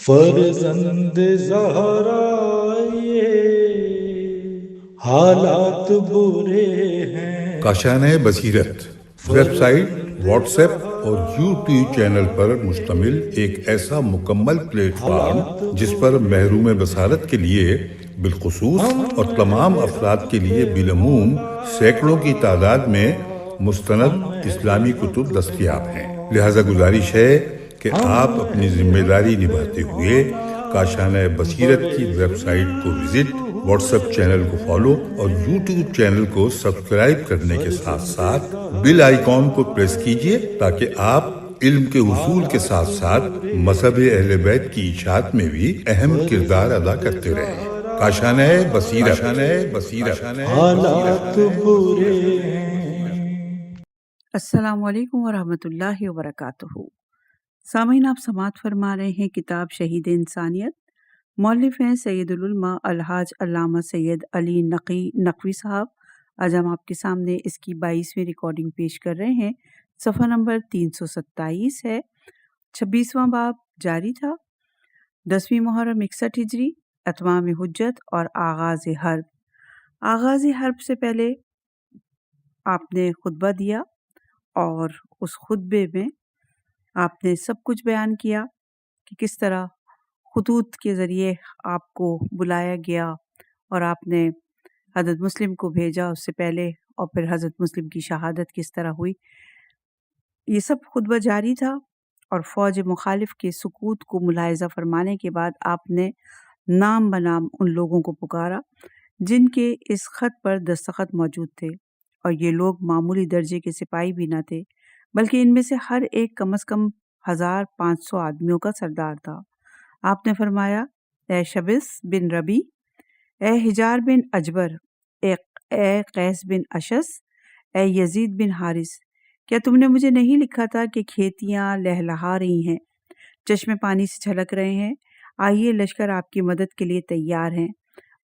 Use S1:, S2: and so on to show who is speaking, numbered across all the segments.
S1: فرزند زہرا یہ حالات برے ہیں۔
S2: کاشانۂ بصیرت ویب سائٹ، واٹس ایپ اور یوٹیوب چینل پر مشتمل ایک ایسا مکمل پلیٹ فارم جس پر محروم بصارت کے لیے بالخصوص اور تمام افراد کے لیے بالعموم سینکڑوں کی تعداد میں مستند اسلامی کتب دستیاب ہیں۔ لہذا گزارش ہے کہ آپ اپنی ذمہ داری نبھاتے ہوئے کاشانۂ بصیرت کی ویب سائٹ کو وزٹ، واٹس ایپ چینل کو فالو اور یوٹیوب چینل کو سبسکرائب کرنے کے ساتھ ساتھ بیل آئیکن کو پریس کیجئے تاکہ آپ علم کے حصول کے ساتھ ساتھ مذہب اہل بیت کی اشاعت میں بھی اہم کردار ادا کرتے رہیں۔ کاشانۂ بصیرت۔
S1: حالات برے ہیں۔
S3: السلام علیکم ورحمۃ اللہ وبرکاتہ۔ سامعین، آپ سماعت فرما رہے ہیں کتاب شہید انسانیت، مؤلف ہیں سید العلماء الحاج علامہ سید علی نقی نقوی صاحب۔ آج ہم آپ کے سامنے اس کی 22ویں ریکارڈنگ پیش کر رہے ہیں۔ صفحہ نمبر 327 ہے۔ 26واں باب جاری تھا۔ 10ویں محرم 61 ہجری، اتمام حجت اور آغاز حرب۔ آغاز حرب سے پہلے آپ نے خطبہ دیا اور اس خطبے میں آپ نے سب کچھ بیان کیا کہ کس طرح خطوط کے ذریعے آپ کو بلایا گیا اور آپ نے حضرت مسلم کو بھیجا اس سے پہلے، اور پھر حضرت مسلم کی شہادت کس طرح ہوئی۔ یہ سب خطبہ جاری تھا، اور فوج مخالف کے سکوت کو ملاحظہ فرمانے کے بعد آپ نے نام بنام ان لوگوں کو پکارا جن کے اس خط پر دستخط موجود تھے، اور یہ لوگ معمولی درجے کے سپاہی بھی نہ تھے، بلکہ ان میں سے ہر ایک کم از کم 1500 آدمیوں کا سردار تھا۔ آپ نے فرمایا، اے شبس بن ربی، اے حجار بن اجبر، اے قیس بن اشس، اے یزید بن حارث، کیا تم نے مجھے نہیں لکھا تھا کہ کھیتیاں لہلہا رہی ہیں، چشمے پانی سے چھلک رہے ہیں؟ آئیے، لشکر آپ کی مدد کے لیے تیار ہیں۔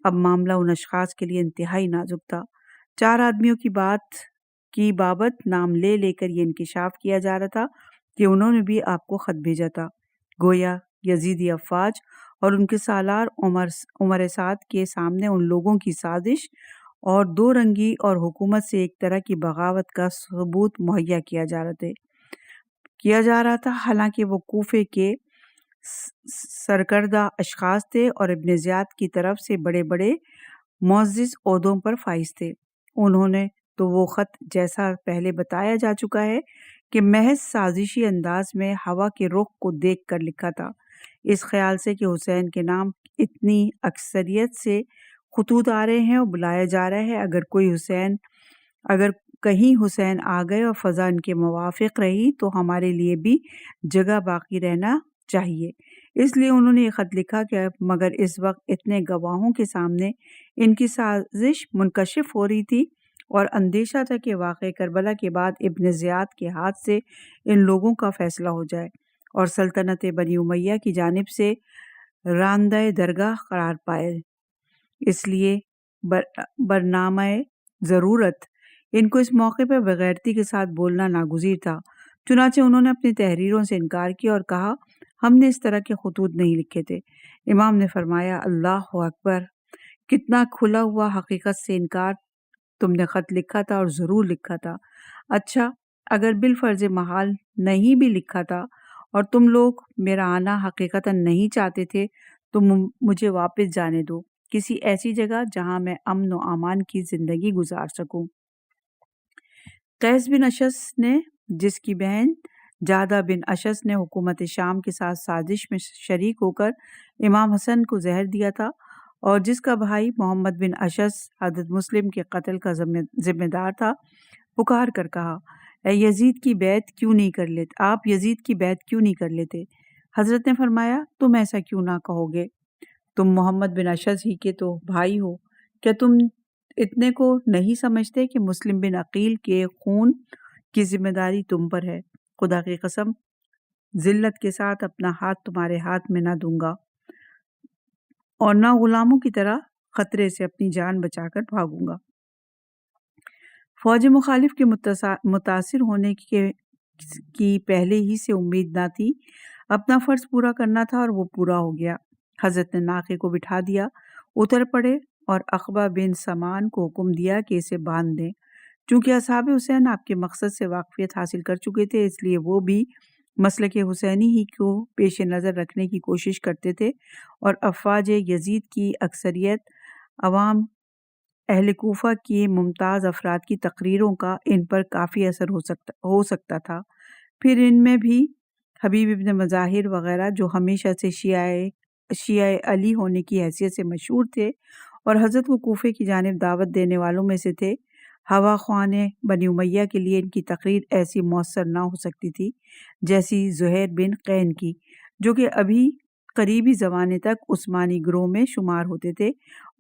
S3: اب معاملہ ان اشخاص کے لیے انتہائی نازک تھا۔ 4 آدمیوں کی بابت نام لے لے کر یہ انکشاف کیا جا رہا تھا کہ انہوں نے بھی آپ کو خط بھیجا تھا۔ گویا یزیدی افواج اور ان کے سالار عمر سعد کے سامنے ان لوگوں کی سازش اور 2 رنگی اور حکومت سے ایک طرح کی بغاوت کا ثبوت مہیا کیا جا رہا تھا، حالانکہ وہ کوفے کے سرکردہ اشخاص تھے اور ابن زیاد کی طرف سے بڑے بڑے معزز عہدوں پر فائز تھے۔ انہوں نے تو وہ خط، جیسا پہلے بتایا جا چکا ہے، کہ محض سازشی انداز میں ہوا کے رخ کو دیکھ کر لکھا تھا، اس خیال سے کہ حسین کے نام اتنی اکثریت سے خطوط آ رہے ہیں اور بلایا جا رہا ہے، اگر کہیں حسین آ گئے اور فضا ان کے موافق رہی تو ہمارے لیے بھی جگہ باقی رہنا چاہیے۔ اس لیے انہوں نے یہ خط لکھا کہ مگر اس وقت اتنے گواہوں کے سامنے ان کی سازش منکشف ہو رہی تھی، اور اندیشہ تھا کہ واقعہ کربلا کے بعد ابن زیاد کے ہاتھ سے ان لوگوں کا فیصلہ ہو جائے اور سلطنت بنی امیہ کی جانب سے راندہ درگاہ قرار پائے۔ اس لیے برنامہ ضرورت ان کو اس موقع پر بغیرتی کے ساتھ بولنا ناگزیر تھا۔ چنانچہ انہوں نے اپنی تحریروں سے انکار کیا اور کہا، ہم نے اس طرح کے خطوط نہیں لکھے تھے۔ امام نے فرمایا، اللہ اکبر، کتنا کھلا ہوا حقیقت سے انکار! تم نے خط لکھا تھا اور ضرور لکھا تھا۔ اچھا، اگر بالفرض محال نہیں بھی لکھا تھا اور تم لوگ میرا آنا حقیقتاً نہیں چاہتے تھے تو مجھے واپس جانے دو، کسی ایسی جگہ جہاں میں امن و امان کی زندگی گزار سکوں۔ قیس بن اشس نے، جس کی بہن جادہ بن اشس نے حکومت شام کے ساتھ سازش میں شریک ہو کر امام حسن کو زہر دیا تھا، اور جس کا بھائی محمد بن اشس حضرت مسلم کے قتل کا ذمہ دار تھا، پکار کر کہا، اے یزید کی بیعت کیوں نہیں کر لیتے؟ آپ یزید کی بیعت کیوں نہیں کر لیتے؟ حضرت نے فرمایا، تم ایسا کیوں نہ کہو گے؟ تم محمد بن اشس ہی کے تو بھائی ہو، کیا تم اتنے کو نہیں سمجھتے کہ مسلم بن عقیل کے خون کی ذمہ داری تم پر ہے؟ خدا کی قسم، ذلت کے ساتھ اپنا ہاتھ تمہارے ہاتھ میں نہ دوں گا، اور نہ غلاموں کی طرح خطرے سے اپنی جان بچا کر بھاگوں گا۔ فوج مخالف کے متاثر ہونے کی پہلے ہی سے امید نہ تھی، اپنا فرض پورا کرنا تھا اور وہ پورا ہو گیا۔ حضرت نے ناقے کو بٹھا دیا، اتر پڑے اور عقبہ بن سامان کو حکم دیا کہ اسے باندھ دیں۔ چونکہ اصحاب حسین آپ کے مقصد سے واقفیت حاصل کر چکے تھے، اس لیے وہ بھی مسلک حسینی ہی کو پیش نظر رکھنے کی کوشش کرتے تھے، اور افواج یزید کی اکثریت عوام اہل کوفہ کی ممتاز افراد کی تقریروں کا ان پر کافی اثر ہو سکتا تھا۔ پھر ان میں بھی حبیب ابن مظاہر وغیرہ جو ہمیشہ سے شیعہ علی ہونے کی حیثیت سے مشہور تھے اور حضرت کو کوفے کی جانب دعوت دینے والوں میں سے تھے، ہوا خوان بنی امیہ کے لیے ان کی تقریر ایسی مؤثر نہ ہو سکتی تھی جیسی زہیر بن قین کی، جو کہ ابھی قریبی زمانے تک عثمانی گروہ میں شمار ہوتے تھے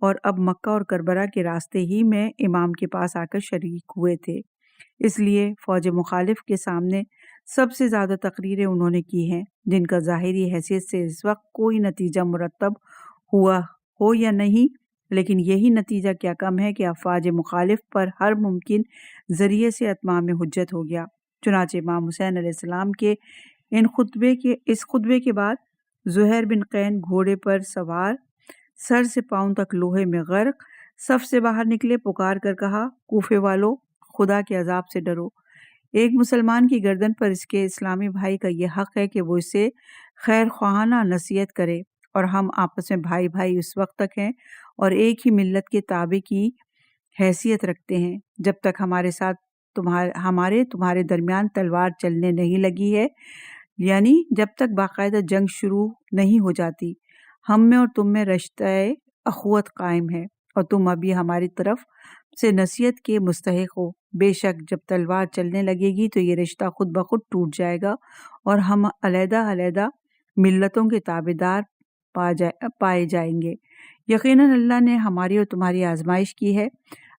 S3: اور اب مکہ اور کربلا کے راستے ہی میں امام کے پاس آ کر شریک ہوئے تھے۔ اس لیے فوج مخالف کے سامنے سب سے زیادہ تقریریں انہوں نے کی ہیں، جن کا ظاہری حیثیت سے اس وقت کوئی نتیجہ مرتب ہوا ہو یا نہیں، لیکن یہی نتیجہ کیا کم ہے کہ افواج مخالف پر ہر ممکن ذریعے سے اتمام حجت ہو گیا۔ چنانچہ امام حسین علیہ السلام کے اس خطبے کے بعد زہیر بن قین گھوڑے پر سوار، سر سے پاؤں تک لوہے میں غرق، صف سے باہر نکلے، پکار کر کہا، کوفے والو، خدا کے عذاب سے ڈرو۔ ایک مسلمان کی گردن پر اس کے اسلامی بھائی کا یہ حق ہے کہ وہ اسے خیر خواہانہ نصیحت کرے، اور ہم آپس میں بھائی بھائی اس وقت تک ہیں اور ایک ہی ملت کے تابع کی حیثیت رکھتے ہیں جب تک ہمارے ساتھ تمہارے درمیان تلوار چلنے نہیں لگی ہے، یعنی جب تک باقاعدہ جنگ شروع نہیں ہو جاتی۔ ہم میں اور تم میں رشتہ اخوت قائم ہے اور تم ابھی ہماری طرف سے نصیحت کے مستحق ہو۔ بے شک جب تلوار چلنے لگے گی تو یہ رشتہ خود بخود ٹوٹ جائے گا اور ہم علیحدہ علیحدہ ملتوں کے تابع دار پائے جائیں گے۔ یقیناً اللہ نے ہماری اور تمہاری آزمائش کی ہے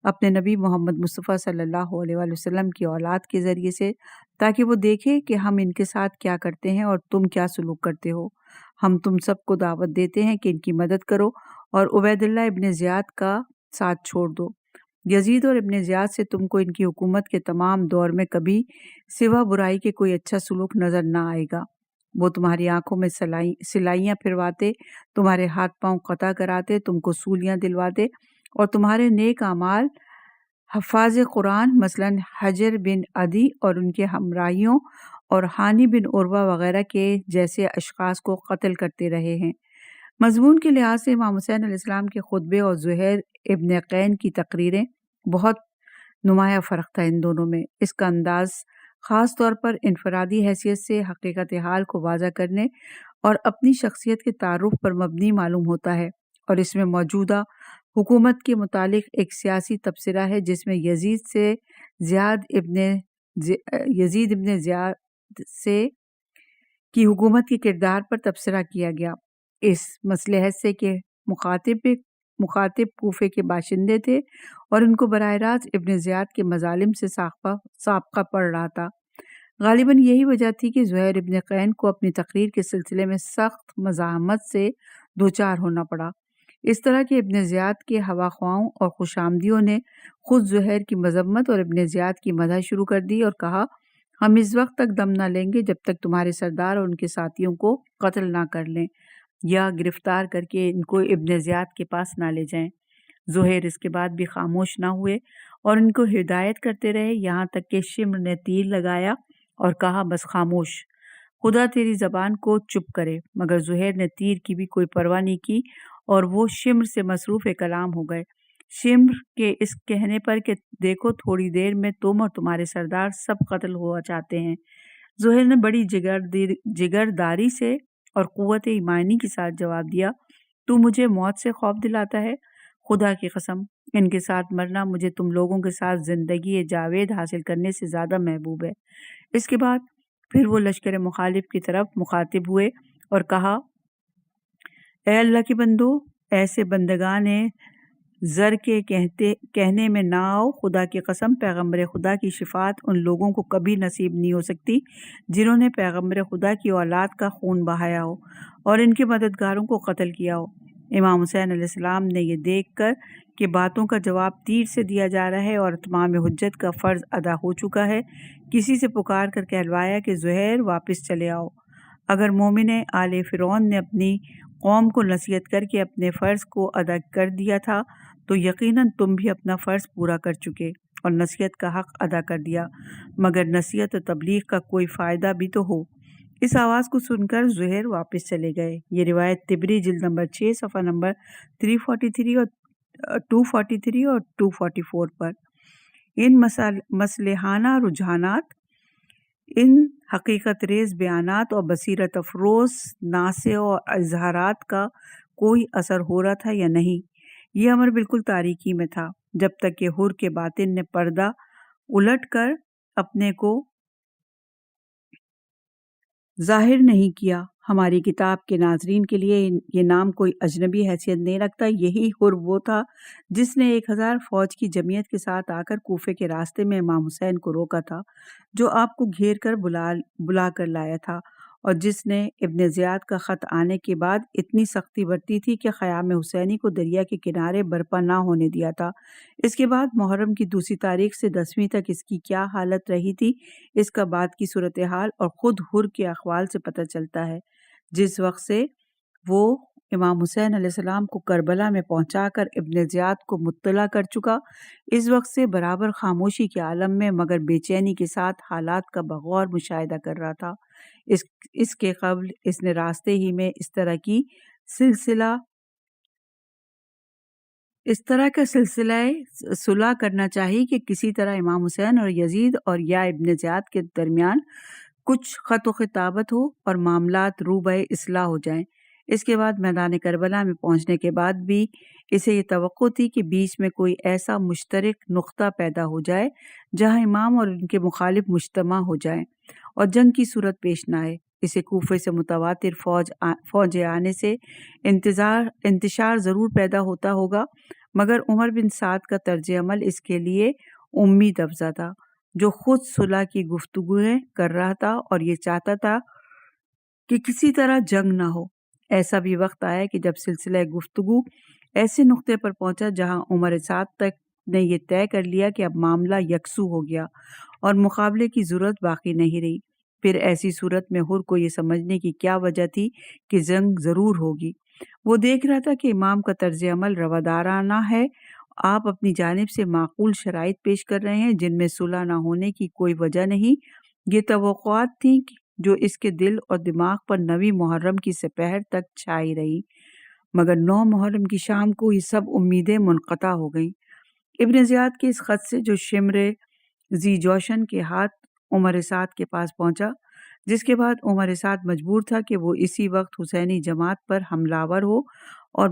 S3: اپنے نبی محمد مصطفیٰ صلی اللہ علیہ وآلہ وسلم کی اولاد کے ذریعے سے، تاکہ وہ دیکھے کہ ہم ان کے ساتھ کیا کرتے ہیں اور تم کیا سلوک کرتے ہو۔ ہم تم سب کو دعوت دیتے ہیں کہ ان کی مدد کرو اور عبید اللہ ابن زیاد کا ساتھ چھوڑ دو۔ یزید اور ابن زیاد سے تم کو ان کی حکومت کے تمام دور میں کبھی سوا برائی کے کوئی اچھا سلوک نظر نہ آئے گا۔ وہ تمہاری آنکھوں میں سلائیاں پھرواتے، تمہارے ہاتھ پاؤں قطع کراتے، تم کو سولیاں دلواتے اور تمہارے نیک اعمال حفاظ قرآن مثلاً حجر بن عدی اور ان کے ہمراہیوں اور ہانی بن عروہ وغیرہ کے جیسے اشخاص کو قتل کرتے رہے ہیں۔ مضمون کے لحاظ سے امام حسین علیہ السلام کے خطبے اور زہیر ابن قین کی تقریریں بہت نمایاں فرق تھا ان دونوں میں۔ اس کا انداز خاص طور پر انفرادی حیثیت سے حقیقت حال کو واضح کرنے اور اپنی شخصیت کے تعارف پر مبنی معلوم ہوتا ہے، اور اس میں موجودہ حکومت کے متعلق ایک سیاسی تبصرہ ہے جس میں یزید ابن زیاد کی حکومت کے کردار پر تبصرہ کیا گیا۔ اس مصلحت سے کہ مخاطب کوفے کے باشندے تھے اور ان کو براہ راست ابن زیاد کے مظالم سے سابقہ پڑ رہا تھا۔ غالباً یہی وجہ تھی کہ زہیر ابن قین کو اپنی تقریر کے سلسلے میں سخت مزاحمت سے دوچار ہونا پڑا۔ اس طرح کہ ابن زیاد کے ہوا خواہوں اور خوش آمدیوں نے خود زہیر کی مذمت اور ابن زیاد کی مدح شروع کر دی اور کہا، ہم اس وقت تک دم نہ لیں گے جب تک تمہارے سردار اور ان کے ساتھیوں کو قتل نہ کر لیں یا گرفتار کر کے ان کو ابن زیاد کے پاس نہ لے جائیں۔ زہیر اس کے بعد بھی خاموش نہ ہوئے اور ان کو ہدایت کرتے رہے، یہاں تک کہ شمر نے تیر لگایا اور کہا، بس خاموش، خدا تیری زبان کو چپ کرے۔ مگر زہیر نے تیر کی بھی کوئی پرواہ نہیں کی اور وہ شمر سے مصروف کلام ہو گئے۔ شمر کے اس کہنے پر کہ دیکھو تھوڑی دیر میں تم اور تمہارے سردار سب قتل ہوا چاہتے ہیں، زہیر نے بڑی جگرداری سے اور قوت ایمانی کے ساتھ جواب دیا، تو مجھے موت سے خوف دلاتا ہے؟ خدا کی قسم، ان کے ساتھ مرنا مجھے تم لوگوں کے ساتھ زندگی جاوید حاصل کرنے سے زیادہ محبوب ہے۔ اس کے بعد پھر وہ لشکر مخالف کی طرف مخاطب ہوئے اور کہا، اے اللہ کے بندو، ایسے بندگان زر کے کہنے میں نہ آؤ، خدا کی قسم پیغمبر خدا کی شفاعت ان لوگوں کو کبھی نصیب نہیں ہو سکتی جنہوں نے پیغمبر خدا کی اولاد کا خون بہایا ہو اور ان کے مددگاروں کو قتل کیا ہو۔ امام حسین علیہ السلام نے یہ دیکھ کر کہ باتوں کا جواب تیر سے دیا جا رہا ہے اور تمام حجت کا فرض ادا ہو چکا ہے، کسی سے پکار کر کہلوایا کہ زہیر واپس چلے آؤ، اگر مومن آل فرعون نے اپنی قوم کو نصیحت کر کے اپنے فرض کو ادا کر دیا تھا تو یقیناً تم بھی اپنا فرض پورا کر چکے اور نصیحت کا حق ادا کر دیا، مگر نصیحت و تبلیغ کا کوئی فائدہ بھی تو ہو۔ اس آواز کو سن کر زہیر واپس چلے گئے۔ یہ روایت طبری جلد نمبر 6 صفحہ نمبر 343 اور 243 اور 244 پر۔ ان مصلحانہ رجحانات، ان حقیقت ریز بیانات اور بصیرت افروز ناصح اور اظہارات کا کوئی اثر ہو رہا تھا یا نہیں؟ یہ امر بالکل تاریکی میں تھا جب تک کہ حر کے باطن نے پردہ الٹ کر اپنے کو ظاہر نہیں کیا۔ ہماری کتاب کے ناظرین کے لیے یہ نام کوئی اجنبی حیثیت نہیں رکھتا۔ یہی حر وہ تھا جس نے 1000 فوج کی جمعیت کے ساتھ آ کر کوفے کے راستے میں امام حسین کو روکا تھا، جو آپ کو گھیر کر بلا کر لایا تھا، اور جس نے ابن زیاد کا خط آنے کے بعد اتنی سختی برتی تھی کہ خیام حسینی کو دریا کے کنارے برپا نہ ہونے دیا تھا۔ اس کے بعد محرم کی 2 تاریخ سے 10ویں تک اس کی کیا حالت رہی تھی، اس کا بعد کی صورتحال اور خود حر کے اقوال سے پتہ چلتا ہے۔ جس وقت سے وہ امام حسین علیہ السلام کو کربلا میں پہنچا کر ابن زیاد کو مطلع کر چکا، اس وقت سے برابر خاموشی کے عالم میں مگر بے چینی کے ساتھ حالات کا بغور مشاہدہ کر رہا تھا۔ اس کے قبل اس نے راستے ہی میں اس طرح کا سلسلہ صلح کرنا چاہیے کہ کسی طرح امام حسین اور یزید اور یا ابن زیاد کے درمیان کچھ خط و خطابت ہو اور معاملات روبہ اصلاح ہو جائیں۔ اس کے بعد میدان کربلا میں پہنچنے کے بعد بھی اسے یہ توقع تھی کہ بیچ میں کوئی ایسا مشترک نقطہ پیدا ہو جائے جہاں امام اور ان کے مخالف مجتمع ہو جائیں اور جنگ کی صورت پیش نہ آئے۔ اسے کوفے سے متواتر فوج آنے سے انتشار ضرور پیدا ہوتا ہوگا، مگر عمر بن سعد کا طرز عمل اس کے لیے امید افزا تھا، جو خود صلح کی گفتگویں کر رہا تھا اور یہ چاہتا تھا کہ کسی طرح جنگ نہ ہو۔ ایسا بھی وقت آیا کہ جب سلسلہ گفتگو ایسے نقطے پر پہنچا جہاں عمر سعد تک نے یہ طے کر لیا کہ اب معاملہ یکسو ہو گیا اور مقابلے کی ضرورت باقی نہیں رہی۔ پھر ایسی صورت میں حر کو یہ سمجھنے کی کیا وجہ تھی کہ جنگ ضرور ہوگی؟ وہ دیکھ رہا تھا کہ امام کا طرز عمل روادارانہ ہے، آپ اپنی جانب سے معقول شرائط پیش کر رہے ہیں جن میں صلح نہ ہونے کی کوئی وجہ نہیں۔ یہ توقعات تھیں جو اس کے دل اور دماغ پر 9 محرم کی سپہر تک چھائی رہی، مگر 9 محرم کی شام کو یہ سب امیدیں منقطع ہو گئیں۔ ابن زیاد کے اس خط سے جو شمر ذی جوشن کے ہاتھ عمر سعد کے پاس پہنچا، جس کے بعد عمر سعد مجبور تھا کہ وہ اسی وقت حسینی جماعت پر حملہ آور ہو اور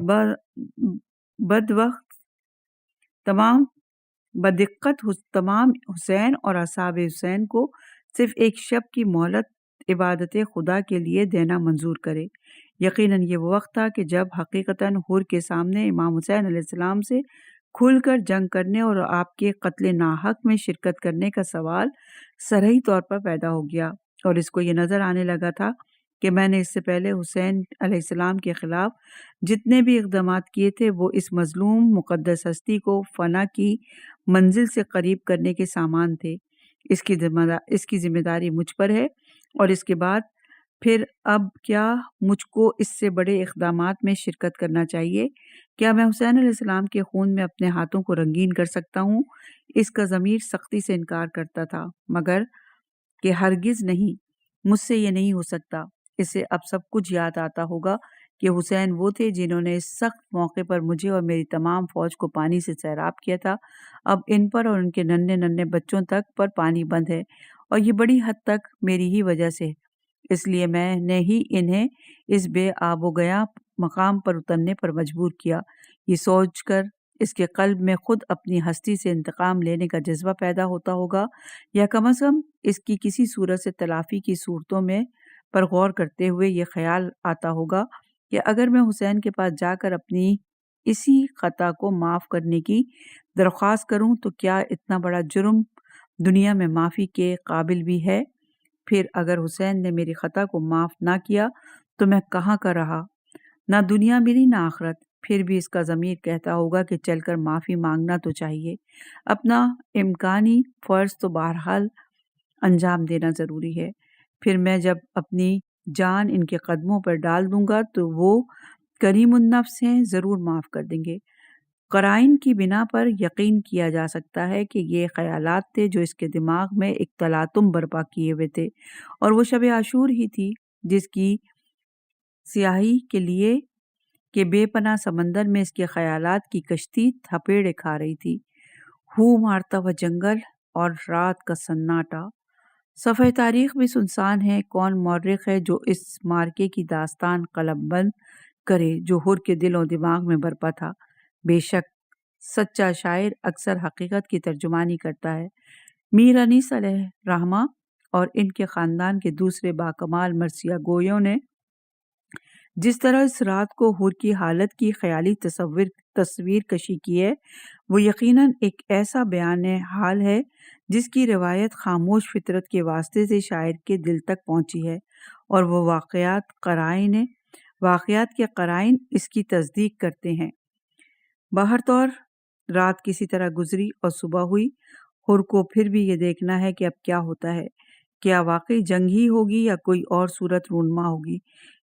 S3: بدقت تمام حسین اور اصحاب حسین کو صرف ایک شب کی مہلت عبادت خدا کے لیے دینا منظور کرے۔ یقیناً یہ وہ وقت تھا کہ جب حقیقتاً حر کے سامنے امام حسین علیہ السلام سے کھل کر جنگ کرنے اور آپ کے قتل ناحق میں شرکت کرنے کا سوال صریح طور پر پیدا ہو گیا، اور اس کو یہ نظر آنے لگا تھا کہ میں نے اس سے پہلے حسین علیہ السلام کے خلاف جتنے بھی اقدامات کیے تھے وہ اس مظلوم مقدس ہستی کو فنا کی منزل سے قریب کرنے کے سامان تھے۔ اس کی ذمہ داری مجھ پر ہے، اور اس کے بعد پھر اب کیا مجھ کو اس سے بڑے اقدامات میں شرکت کرنا چاہیے؟ کیا میں حسین علیہ السلام کے خون میں اپنے ہاتھوں کو رنگین کر سکتا ہوں؟ اس کا ضمیر سختی سے انکار کرتا تھا، مگر کہ ہرگز نہیں، مجھ سے یہ نہیں ہو سکتا۔ اسے اب سب کچھ یاد آتا ہوگا کہ حسین وہ تھے جنہوں نے اس سخت موقع پر مجھے اور میری تمام فوج کو پانی سے سیراب کیا تھا۔ اب ان پر اور ان کے ننھے بچوں تک پر پانی بند ہے، اور یہ بڑی حد تک میری ہی وجہ سے، اس لیے میں نے ہی انہیں اس بے آب و گیا مقام پر اترنے پر مجبور کیا۔ یہ سوچ کر اس کے قلب میں خود اپنی ہستی سے انتقام لینے کا جذبہ پیدا ہوتا ہوگا، یا کم از کم اس کی کسی صورت سے تلافی کی صورتوں میں پر غور کرتے ہوئے یہ خیال آتا ہوگا کہ اگر میں حسین کے پاس جا کر اپنی اسی خطا کو معاف کرنے کی درخواست کروں تو کیا اتنا بڑا جرم دنیا میں معافی کے قابل بھی ہے؟ پھر اگر حسین نے میری خطا کو معاف نہ کیا تو میں کہاں کا رہا؟ نہ دنیا ملی نہ آخرت۔ پھر بھی اس کا ضمیر کہتا ہوگا کہ چل کر معافی مانگنا تو چاہیے، اپنا امکانی فرض تو بہرحال انجام دینا ضروری ہے۔ پھر میں جب اپنی جان ان کے قدموں پر ڈال دوں گا تو وہ کریم النفس ہیں، ضرور معاف کر دیں گے۔ قرائن کی بنا پر یقین کیا جا سکتا ہے کہ یہ خیالات تھے جو اس کے دماغ میں ایک تلاطم برپا کیے ہوئے تھے، اور وہ شب عاشور ہی تھی جس کی سیاہی کے لیے کہ بے پناہ سمندر میں اس کے خیالات کی کشتی تھپیڑے کھا رہی تھی۔ ہو مارتا ہوا جنگل اور رات کا سناٹا۔ صفحہ تاریخ بھی سنسان ہے۔ کون مورخ ہے جو اس مارکے کی داستان قلم بند کرے جو ہر کے دل و دماغ میں برپا تھا؟ بے شک سچا شاعر اکثر حقیقت کی ترجمانی کرتا ہے۔ میر انیس علیہ رحمہ اور ان کے خاندان کے دوسرے باکمال مرثیہ گویوں نے جس طرح اس رات کو ہر کی حالت کی خیالی تصویر کشی کی ہے، وہ یقیناً ایک ایسا بیان حال ہے جس کی روایت خاموش فطرت کے واسطے سے شاعر کے دل تک پہنچی ہے، اور وہ واقعات کے قرائن اس کی تصدیق کرتے ہیں۔ باہر طور رات کسی طرح گزری اور صبح ہوئی۔ ہر کو پھر بھی یہ دیکھنا ہے کہ اب کیا ہوتا ہے، کیا واقعی جنگ ہی ہوگی یا کوئی اور صورت رونما ہوگی۔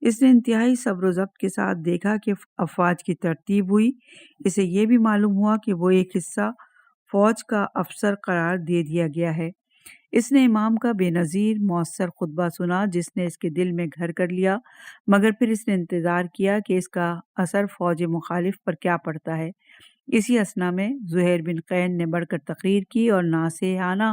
S3: اس نے انتہائی صبر و ضبط کے ساتھ دیکھا کہ افواج کی ترتیب ہوئی۔ اسے یہ بھی معلوم ہوا کہ وہ ایک حصہ فوج کا افسر قرار دے دیا گیا ہے۔ اس نے امام کا بے نظیر مؤثر خطبہ سنا جس نے اس کے دل میں گھر کر لیا، مگر پھر اس نے انتظار کیا کہ اس کا اثر فوج مخالف پر کیا پڑتا ہے۔ اسی اثنا میں زہیر بن قین نے بڑھ کر تقریر کی اور ناصحانہ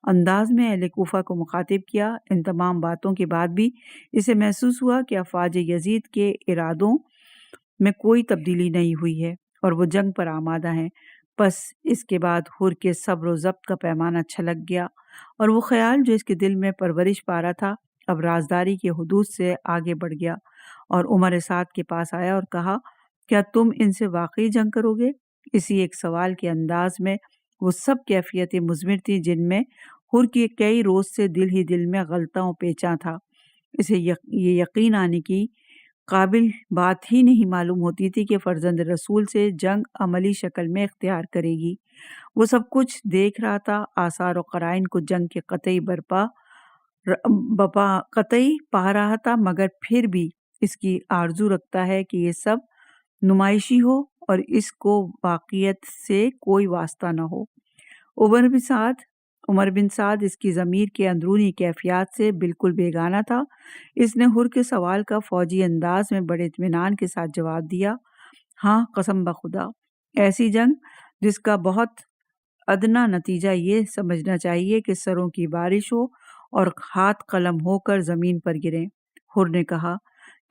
S3: انداز میں اہل کوفہ کو مخاطب کیا۔ ان تمام باتوں کے بعد بھی اسے محسوس ہوا کہ افواج یزید کے ارادوں میں کوئی تبدیلی نہیں ہوئی ہے اور وہ جنگ پر آمادہ ہیں۔ پس اس کے بعد ہر کے صبر و ضبط کا پیمانہ چھلک گیا، اور وہ خیال جو اس کے دل میں پرورش پا رہا تھا اب رازداری کے حدود سے آگے بڑھ گیا، اور عمر سعد کے پاس آیا اور کہا، کیا تم ان سے واقعی جنگ کرو گے؟ اسی ایک سوال کے انداز میں وہ سب کیفیتیں مضمر تھیں جن میں ہر کے کئی روز سے دل ہی دل میں غلطاں و پیچاں تھا۔ اسے یہ یقین آنے کی قابل بات ہی نہیں معلوم ہوتی تھی کہ فرزند رسول سے جنگ عملی شکل میں اختیار کرے گی۔ وہ سب کچھ دیکھ رہا تھا، آثار و قرائن کو جنگ کے قطعی پا رہا تھا، مگر پھر بھی اس کی آرزو رکھتا ہے کہ یہ سب نمائشی ہو اور اس کو واقعیت سے کوئی واسطہ نہ ہو۔ عمر بن سعد اس کی ضمیر کے اندرونی کیفیات سے بالکل بیگانہ تھا۔ اس نے ہر کے سوال کا فوجی انداز میں بڑے اطمینان کے ساتھ جواب دیا، ہاں قسم بخدا، ایسی جنگ جس کا بہت ادنا نتیجہ یہ سمجھنا چاہیے کہ سروں کی بارش ہو اور ہاتھ قلم ہو کر زمین پر گریں۔ ہر نے کہا،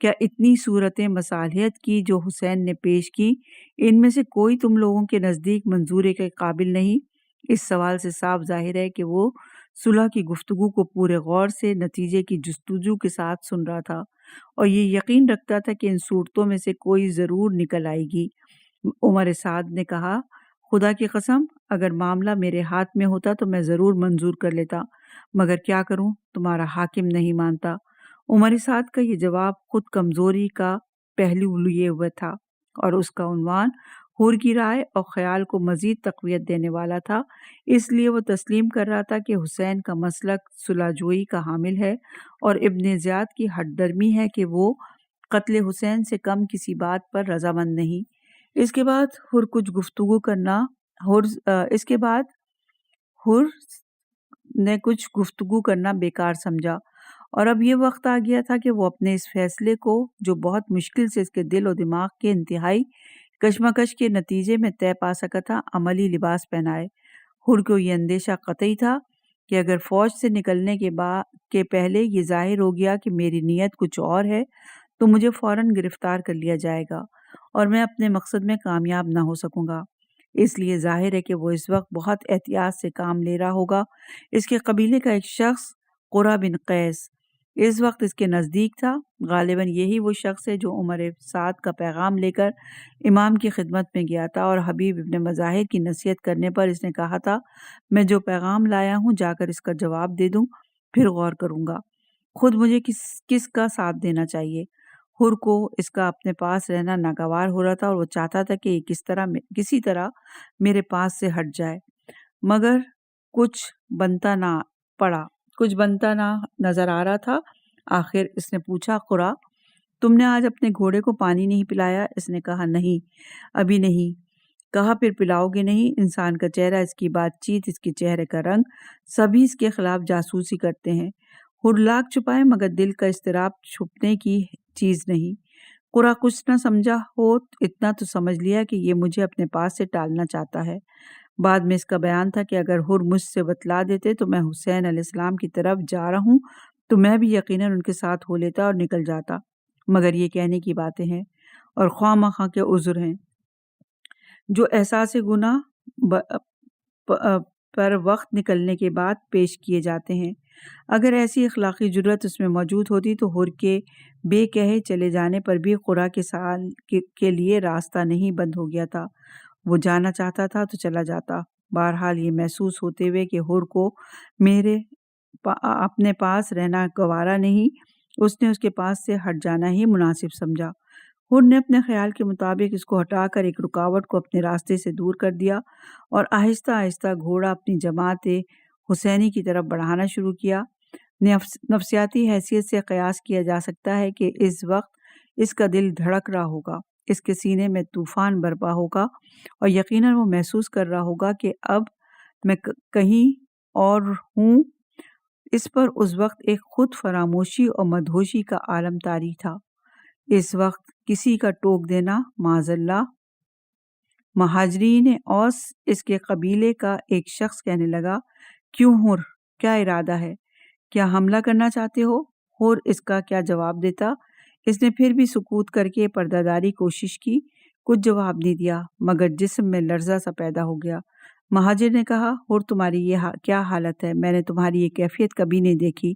S3: کیا اتنی صورتیں مصالحت کی جو حسین نے پیش کی، ان میں سے کوئی تم لوگوں کے نزدیک منظورے کے قابل نہیں؟ اس سوال سے صاف ظاہر ہے کہ وہ صلح کی گفتگو کو پورے غور سے نتیجے کی جستجو کے ساتھ سن رہا تھا، اور یہ یقین رکھتا تھا کہ ان صورتوں میں سے کوئی ضرور نکل آئے گی۔ عمر سعد نے کہا، خدا کی قسم، اگر معاملہ میرے ہاتھ میں ہوتا تو میں ضرور منظور کر لیتا، مگر کیا کروں، تمہارا حاکم نہیں مانتا۔ عمر سعد کا یہ جواب خود کمزوری کا پہلو لیے ہوئے تھا، اور اس کا عنوان ہر کی رائے اور خیال کو مزید تقویت دینے والا تھا۔ اس لیے وہ تسلیم کر رہا تھا کہ حسین کا مسلک صلح جوئی کا حامل ہے، اور ابن زیاد کی ہٹ درمی ہے کہ وہ قتل حسین سے کم کسی بات پر رضامند نہیں۔ اس کے بعد ہر نے کچھ گفتگو کرنا بیکار سمجھا، اور اب یہ وقت آ گیا تھا کہ وہ اپنے اس فیصلے کو جو بہت مشکل سے اس کے دل و دماغ کے انتہائی کشمکش کے نتیجے میں طے پا سکا تھا، عملی لباس پہنائے۔ ہر کو یہ اندیشہ قطعی تھا کہ اگر فوج سے نکلنے کے پہلے یہ ظاہر ہو گیا کہ میری نیت کچھ اور ہے تو مجھے فوراً گرفتار کر لیا جائے گا اور میں اپنے مقصد میں کامیاب نہ ہو سکوں گا۔ اس لیے ظاہر ہے کہ وہ اس وقت بہت احتیاط سے کام لے رہا ہوگا۔ اس کے قبیلے کا ایک شخص قرہ بن قیس اس وقت اس کے نزدیک تھا۔ غالباً یہی وہ شخص ہے جو عمر سعد کا پیغام لے کر امام کی خدمت میں گیا تھا، اور حبیب ابن مظاہر کی نصیحت کرنے پر اس نے کہا تھا، میں جو پیغام لایا ہوں جا کر اس کا جواب دے دوں، پھر غور کروں گا خود مجھے کس کا ساتھ دینا چاہیے۔ ہر کو اس کا اپنے پاس رہنا ناگوار ہو رہا تھا، اور وہ چاہتا تھا کہ یہ کسی طرح میرے پاس سے ہٹ جائے، مگر کچھ بنتا نہ نظر آ رہا تھا۔ آخر اس نے پوچھا قرا تم نے آج اپنے گھوڑے کو پانی نہیں پلایا؟ اس نے کہا نہیں ابھی نہیں۔ کہا پھر پلاؤ گے نہیں؟ انسان کا چہرہ، اس کی بات چیت، اس کے چہرے کا رنگ، سبھی اس کے خلاف جاسوسی کرتے ہیں۔ حر لاکھ چھپائے مگر دل کا اضطراب چھپنے کی چیز نہیں۔ قرا کچھ نہ سمجھا ہو اتنا تو سمجھ لیا کہ یہ مجھے اپنے پاس سے ٹالنا چاہتا ہے۔ بعد میں اس کا بیان تھا کہ اگر حر مجھ سے بتلا دیتے تو میں حسین علیہ السلام کی طرف جا رہا ہوں تو میں بھی یقیناً ان کے ساتھ ہو لیتا اور نکل جاتا، مگر یہ کہنے کی باتیں ہیں اور خواہ مخواہ کے عذر ہیں جو احساس گناہ پر وقت نکلنے کے بعد پیش کیے جاتے ہیں۔ اگر ایسی اخلاقی جرأت اس میں موجود ہوتی تو حر کے بے کہے چلے جانے پر بھی قرا کے سال کے لیے راستہ نہیں بند ہو گیا تھا۔ وہ جانا چاہتا تھا تو چلا جاتا۔ بہرحال یہ محسوس ہوتے ہوئے کہ حر کو میرے اپنے پاس رہنا گوارا نہیں، اس نے اس کے پاس سے ہٹ جانا ہی مناسب سمجھا۔ حر نے اپنے خیال کے مطابق اس کو ہٹا کر ایک رکاوٹ کو اپنے راستے سے دور کر دیا اور آہستہ آہستہ گھوڑا اپنی جماعت حسینی کی طرف بڑھانا شروع کیا۔ نفسیاتی حیثیت سے قیاس کیا جا سکتا ہے کہ اس وقت اس کا دل دھڑک رہا ہوگا، اس کے سینے میں طوفان برپا ہوگا اور یقیناً وہ محسوس کر رہا ہوگا کہ اب میں کہیں اور ہوں۔ اس پر اس وقت ایک خود فراموشی اور مدہوشی کا عالم طاری تھا۔ اس وقت کسی کا ٹوک دینا معاذ اللہ۔ مہاجرین اوس اس کے قبیلے کا ایک شخص کہنے لگا، کیوں حر، کیا ارادہ ہے؟ کیا حملہ کرنا چاہتے ہو؟ حر اس کا کیا جواب دیتا؟ اس نے پھر بھی سکوت کر کے پردہ داری کوشش کی، کچھ جواب نہیں دیا، مگر جسم میں لرزہ سا پیدا ہو گیا۔ مہاجر نے کہا، حر تمہاری یہ کیا حالت ہے؟ میں نے تمہاری یہ کیفیت کبھی نہیں دیکھی۔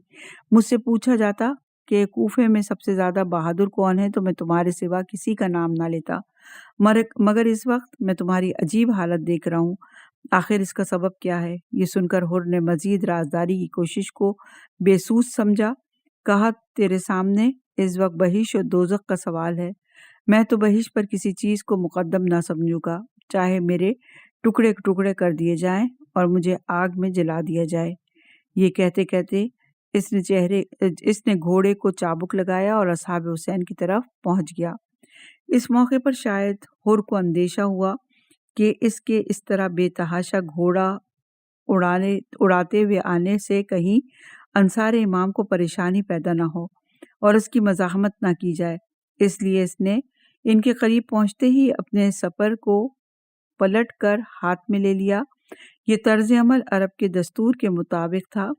S3: مجھ سے پوچھا جاتا کہ کوفے میں سب سے زیادہ بہادر کون ہے تو میں تمہارے سوا کسی کا نام نہ لیتا، مگر اس وقت میں تمہاری عجیب حالت دیکھ رہا ہوں، آخر اس کا سبب کیا ہے؟ یہ سن کر حر نے مزید رازداری کی کوشش کو بے سوز سمجھا۔ کہا، تیرے سامنے اس وقت بہشت اور دوزخ کا سوال ہے۔ میں تو بہشت پر کسی چیز کو مقدم نہ سمجھوں گا، چاہے میرے ٹکڑے ٹکڑے کر دیے جائیں اور مجھے آگ میں جلا دیا جائے۔ یہ کہتے کہتے اس نے گھوڑے کو چابک لگایا اور اصحاب حسین کی طرف پہنچ گیا۔ اس موقع پر شاید حر کو اندیشہ ہوا کہ اس کے اس طرح بے تحاشا گھوڑا اڑاتے ہوئے آنے سے کہیں انصار امام کو پریشانی پیدا نہ ہو اور اس کی مزاحمت نہ کی جائے، اس لیے اس نے ان کے قریب پہنچتے ہی اپنے سپر کو پلٹ کر ہاتھ میں لے لیا۔ یہ طرز عمل عرب کے دستور کے مطابق تھا،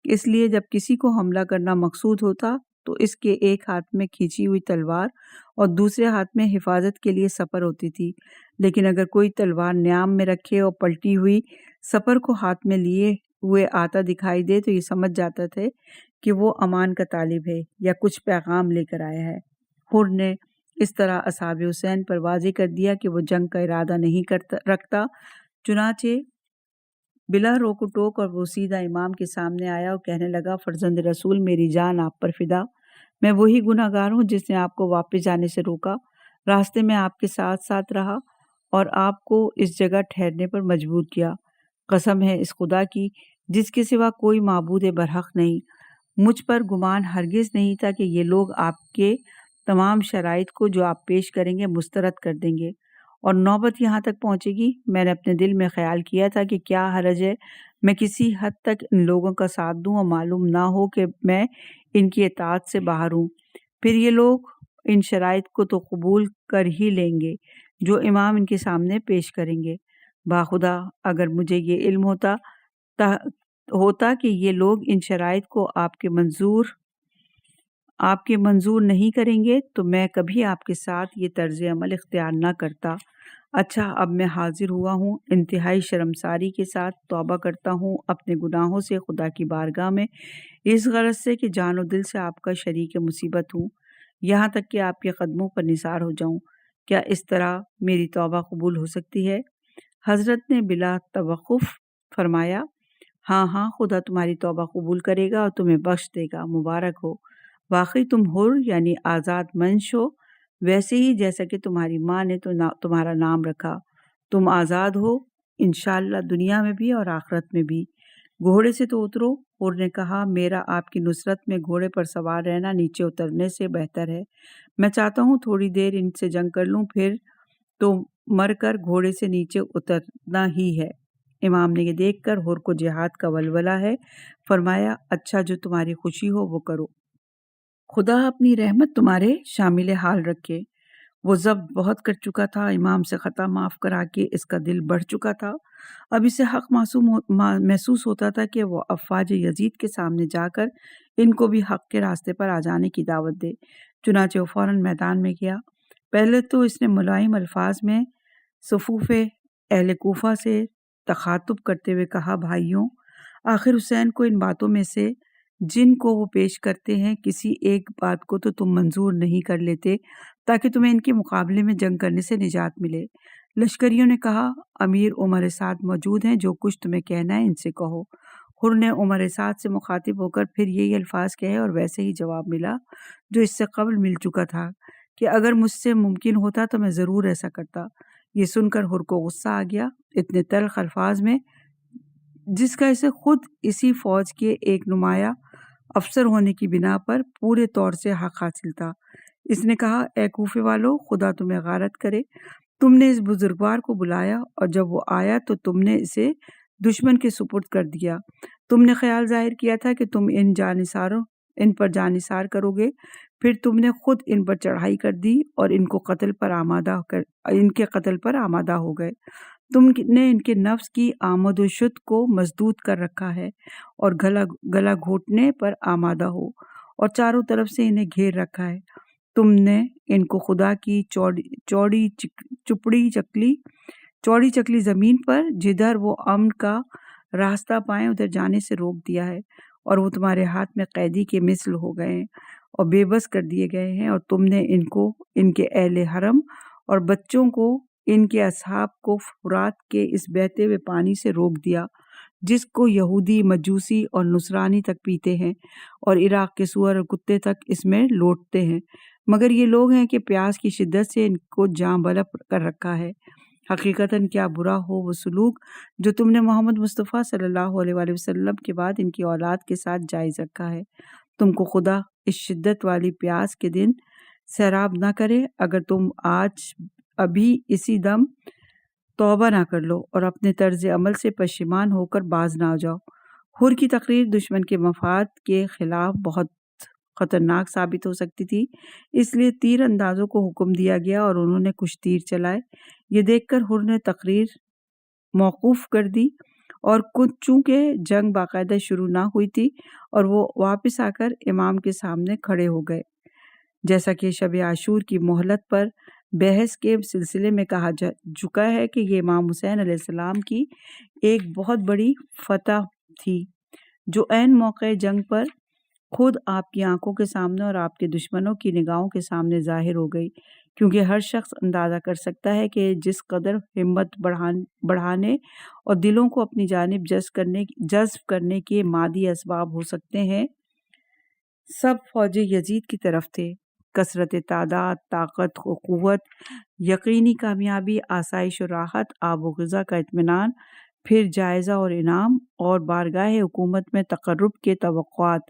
S3: اس لیے جب کسی کو حملہ کرنا مقصود ہوتا تو اس کے ایک ہاتھ میں کھینچی ہوئی تلوار اور دوسرے ہاتھ میں حفاظت کے لیے سپر ہوتی تھی، لیکن اگر کوئی تلوار نیام میں رکھے اور پلٹی ہوئی سپر کو ہاتھ میں لیے ہوئے آتا دکھائی دے تو یہ سمجھ جاتا تھے کہ وہ امان کا طالب ہے یا کچھ پیغام لے کر آیا ہے۔ حر نے اس طرح اصحاب حسین پر واضح کر دیا کہ وہ جنگ کا ارادہ نہیں رکھتا، چنانچہ بلا روک ٹوک اور وہ سیدھا امام کے سامنے آیا اور کہنے لگا، فرزند رسول، میری جان آپ پر فدا، میں وہی گناہ گار ہوں جس نے آپ کو واپس جانے سے روکا، راستے میں آپ کے ساتھ ساتھ رہا اور آپ کو اس جگہ ٹھہرنے پر مجبور کیا۔ قسم ہے اس خدا کی جس کے سوا کوئی معبود برحق نہیں، مجھ پر گمان ہرگز نہیں تھا کہ یہ لوگ آپ کے تمام شرائط کو جو آپ پیش کریں گے مسترد کر دیں گے اور نوبت یہاں تک پہنچے گی۔ میں نے اپنے دل میں خیال کیا تھا کہ کیا حرج ہے میں کسی حد تک ان لوگوں کا ساتھ دوں اور معلوم نہ ہو کہ میں ان کی اطاعت سے باہر ہوں، پھر یہ لوگ ان شرائط کو تو قبول کر ہی لیں گے جو امام ان کے سامنے پیش کریں گے۔ باخدا اگر مجھے یہ علم ہوتا کہ یہ لوگ ان شرائط کو آپ کے منظور نہیں کریں گے تو میں کبھی آپ کے ساتھ یہ طرز عمل اختیار نہ کرتا۔ اچھا، اب میں حاضر ہوا ہوں، انتہائی شرمساری کے ساتھ توبہ کرتا ہوں اپنے گناہوں سے خدا کی بارگاہ میں، اس غرض سے کہ جان و دل سے آپ کا شریک مصیبت ہوں، یہاں تک کہ آپ کے قدموں پر نثار ہو جاؤں۔ کیا اس طرح میری توبہ قبول ہو سکتی ہے؟ حضرت نے بلا توقف فرمایا، ہاں ہاں، خدا تمہاری توبہ قبول کرے گا اور تمہیں بخش دے گا، مبارک ہو۔ واقعی تم حر یعنی آزاد منش ہو، ویسے ہی جیسا کہ تمہاری ماں نے تمہارا نام رکھا۔ تم آزاد ہو انشاءاللہ، دنیا میں بھی اور آخرت میں بھی۔ گھوڑے سے تو اترو، حر نے کہا میرا آپ کی نصرت میں گھوڑے پر سوار رہنا نیچے اترنے سے بہتر ہے۔ میں چاہتا ہوں تھوڑی دیر ان سے جنگ کر لوں، پھر تو مر کر گھوڑے سے نیچے اترنا ہی ہے۔ امام نے یہ دیکھ کر حر کو جہاد کا ولولہ ہے فرمایا اچھا جو تمہاری خوشی ہو وہ کرو، خدا اپنی رحمت تمہارے شامل حال رکھے۔ وہ ضبط بہت کر چکا تھا، امام سے خطا معاف کرا کے اس کا دل بڑھ چکا تھا، اب اسے حق محسوس ہوتا تھا کہ وہ افواج یزید کے سامنے جا کر ان کو بھی حق کے راستے پر آ جانے کی دعوت دے۔ چنانچہ وہ فوراً میدان میں گیا۔ پہلے تو اس نے ملائم الفاظ میں صفوف اہل کوفہ سے تخاطب کرتے ہوئے کہا بھائیوں، آخر حسین کو ان باتوں میں سے جن کو وہ پیش کرتے ہیں کسی ایک بات کو تو تم منظور نہیں کر لیتے تاکہ تمہیں ان کے مقابلے میں جنگ کرنے سے نجات ملے۔ لشکریوں نے کہا امیر عمر سعد موجود ہیں، جو کچھ تمہیں کہنا ہے ان سے کہو۔ حر نے عمر سعد سے مخاطب ہو کر پھر یہی الفاظ کہے اور ویسے ہی جواب ملا جو اس سے قبل مل چکا تھا کہ اگر مجھ سے ممکن ہوتا تو میں ضرور ایسا کرتا۔ یہ سن کر حر کو غصہ آ گیا اتنے تلخ الفاظ میں جس کا اسے خود اسی فوج کے ایک نمایاں افسر ہونے کی بنا پر پورے طور سے حق حاصل تھا۔ اس نے کہا اے کوفے والو، خدا تمہیں غارت کرے، تم نے اس بزرگوار کو بلایا اور جب وہ آیا تو تم نے اسے دشمن کے سپرد کر دیا۔ تم نے خیال ظاہر کیا تھا کہ تم ان پر جانثار کرو گے، پھر تم نے خود ان پر چڑھائی کر دی اور ان کے قتل پر آمادہ ہو گئے۔ تم نے ان کے نفس کی آمد و شد کو مسدود کر رکھا ہے اور گلا گھوٹنے پر آمادہ ہو اور چاروں طرف سے انہیں گھیر رکھا ہے۔ تم نے ان کو خدا کی چوڑی چکلی زمین پر جدھر وہ امن کا راستہ پائیں ادھر جانے سے روک دیا ہے، اور وہ تمہارے ہاتھ میں قیدی کے مثل ہو گئے ہیں اور بے بس کر دیے گئے ہیں، اور تم نے ان کو، ان کے اہل حرم اور بچوں کو، ان کے اصحاب کو فرات کے اس بہتے ہوئے پانی سے روک دیا جس کو یہودی، مجوسی اور نصرانی تک پیتے ہیں اور عراق کے سور اور کتے تک اس میں لوٹتے ہیں، مگر یہ لوگ ہیں کہ پیاس کی شدت سے ان کو جاں بلب کر رکھا ہے۔ حقیقتاً کیا برا ہو وہ سلوک جو تم نے محمد مصطفیٰ صلی اللہ علیہ وآلہ وسلم کے بعد ان کی اولاد کے ساتھ جائز رکھا ہے۔ تم کو خدا اس شدت والی پیاس کے دن سیراب نہ کرے اگر تم آج ابھی اسی دم توبہ نہ کر لو اور اپنے طرز عمل سے پشیمان ہو کر باز نہ ہو جاؤ۔ حر کی تقریر دشمن کے مفاد کے خلاف بہت خطرناک ثابت ہو سکتی تھی، اس لیے تیر اندازوں کو حکم دیا گیا اور انہوں نے کچھ تیر چلائے۔ یہ دیکھ کر حر نے تقریر موقوف کر دی اور چونکہ جنگ باقاعدہ شروع نہ ہوئی تھی اور وہ واپس آ کر امام کے سامنے کھڑے ہو گئے۔ جیسا کہ شب عاشور کی مہلت پر بحث کے سلسلے میں کہا جا چکا ہے کہ یہ امام حسین علیہ السلام کی ایک بہت بڑی فتح تھی جو عین موقع جنگ پر خود آپ کی آنکھوں کے سامنے اور آپ کے دشمنوں کی نگاہوں کے سامنے ظاہر ہو گئی، کیونکہ ہر شخص اندازہ کر سکتا ہے کہ جس قدر ہمت بڑھانے اور دلوں کو اپنی جانب جذب کرنے کے مادی اسباب ہو سکتے ہیں سب فوج یزید کی طرف تھے۔ کثرت تعداد، طاقت و قوت، یقینی کامیابی، آسائش و راحت، آب و غذا کا اطمینان، پھر جائزہ اور انعام، اور بارگاہ حکومت میں تقرب کے توقعات،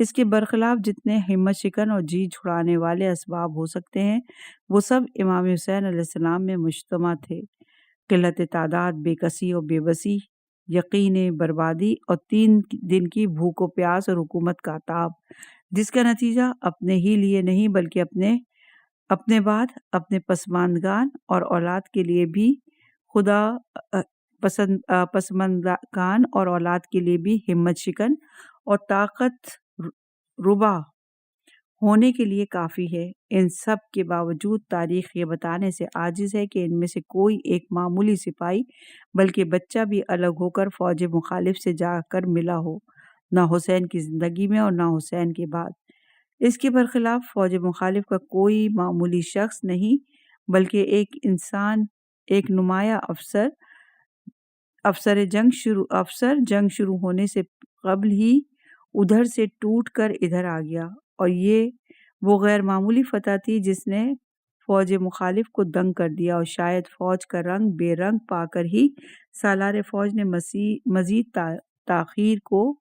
S3: اس کے برخلاف جتنے ہمت شکن اور جی چھڑانے والے اسباب ہو سکتے ہیں وہ سب امام حسین علیہ السلام میں مجتمع تھے۔ قلت تعداد، بے کسی اور بے بسی، یقین بربادی اور 3 دن کی بھوک و پیاس اور حکومت کا عذاب، جس کا نتیجہ اپنے ہی لیے نہیں بلکہ اپنے بعد اپنے پسماندگان اور اولاد کے لیے بھی خدا پسماندگان اور اولاد کے لیے بھی ہمت شکن اور طاقت ربا ہونے کے لیے کافی ہے۔ ان سب کے باوجود تاریخ یہ بتانے سے عاجز ہے کہ ان میں سے کوئی ایک معمولی سپاہی بلکہ بچہ بھی الگ ہو کر فوج مخالف سے جا کر ملا ہو، نہ حسین کی زندگی میں اور نہ حسین کے بعد۔ اس کے برخلاف فوج مخالف کا کوئی معمولی شخص نہیں بلکہ ایک انسان، ایک نمایاں افسر جنگ شروع ہونے سے قبل ہی ادھر سے ٹوٹ کر ادھر آ گیا، اور یہ وہ غیر معمولی فتح تھی جس نے فوج مخالف کو دنگ کر دیا، اور شاید فوج کا رنگ بے رنگ پا کر ہی سالار فوج نے مزید تاخیر کو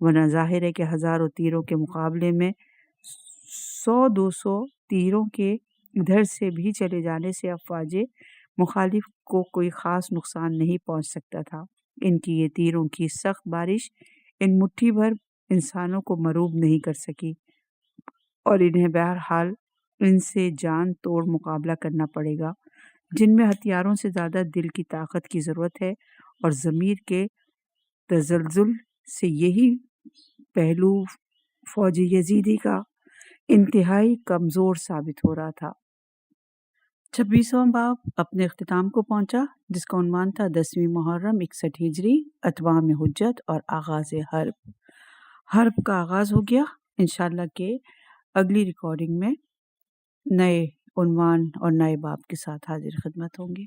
S3: ورنہ ظاہر ہے کہ ہزاروں تیروں کے مقابلے میں 100-200 تیروں کے ادھر سے بھی چلے جانے سے افواج مخالف کو کوئی خاص نقصان نہیں پہنچ سکتا تھا۔ ان کی یہ تیروں کی سخت بارش ان مٹھی بھر انسانوں کو مروب نہیں کر سکی اور انہیں بہرحال ان سے جان توڑ مقابلہ کرنا پڑے گا، جن میں ہتھیاروں سے زیادہ دل کی طاقت کی ضرورت ہے، اور ضمیر کے تزلزل سے یہی پہلو فوج یزیدی کا انتہائی کمزور ثابت ہو رہا تھا۔ 26واں باب اپنے اختتام کو پہنچا، جس کا عنوان تھا 10ویں محرم 61 ہجری، اتمام حجت اور آغاز حرب۔ حرب کا آغاز ہو گیا۔ انشاءاللہ کہ اگلی ریکارڈنگ میں نئے عنوان اور نئے باب کے ساتھ حاضر خدمت ہوں گے۔